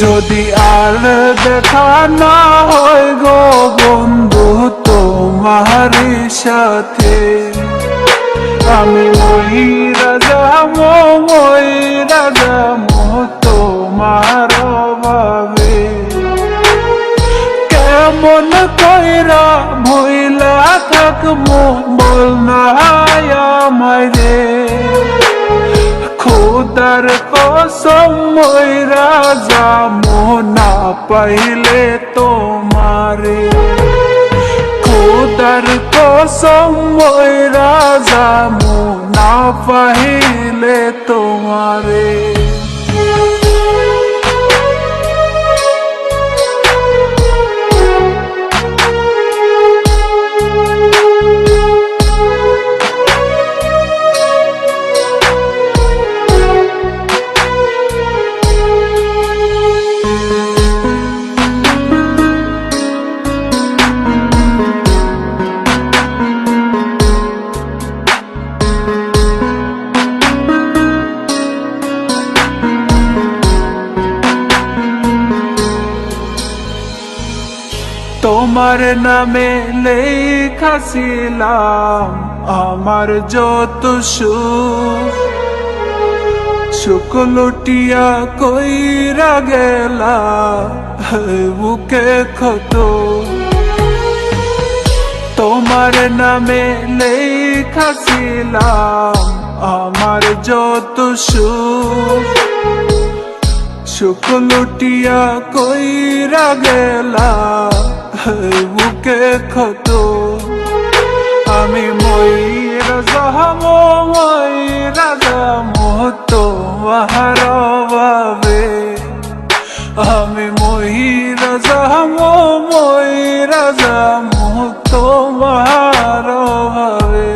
যদি আর দেখা না হয় গো বন্ধু তোমার সাথে, আমি মইরা যাবো তোমার অভাবে। কেমন কইরা ভইলা থাকবো বল না আমায় রে, খোদার কসম মইরা যাবো না পাইলে তোমারে, খোদার কসম মইরা যাবো না পাইলে তোমারে। তোমার নামে লেখাছিলাম আমার যত সুখ লুটিয়া কইরা গেলা বুকে ক্ষত। তোমার নামে লেখাছিলাম আমার যত সুখ লুটিয়া কইরা গেলা বুকে ক্ষত। আমি মইরা যাবো তোমার অভাবে, আমি মইরা যাবো তোমার অভাবে।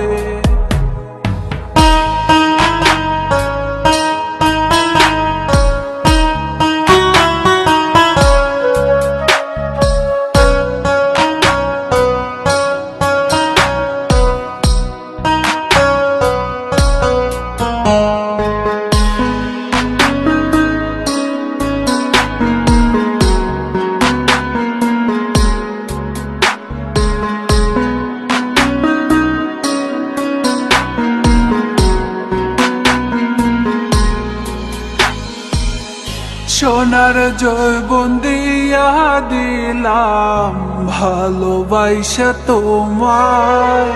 সোনার জৈবন দিয়া দিলাম ভালোবাসা তোমায়,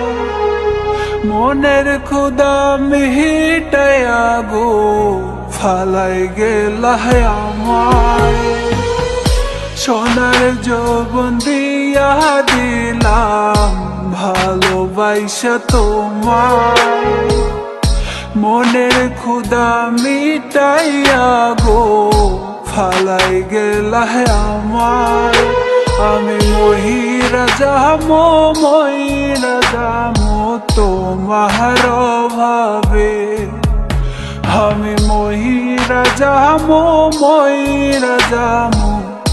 মনের ক্ষুধা মিটাইয়া গো ফালাই গেলা আমায়। সোনার যৌবন দিয়া দিলাম ভালোবাসা তোমায়, মনের ক্ষুধা মিটাইয়া গো ফালাই গেলা আমায়। আমি মইরা যাবো তোমার অভাবে, আমি মইরা যাবো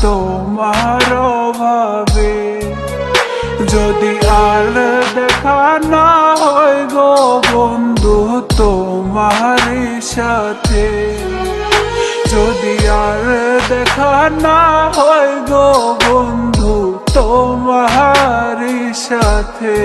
তোমার অভাবে। যদি আর দেখা না হয় গো বন্ধু তোমার সাথে, যদি আর দেখা না হয় গো বন্ধু তোমার সাথে।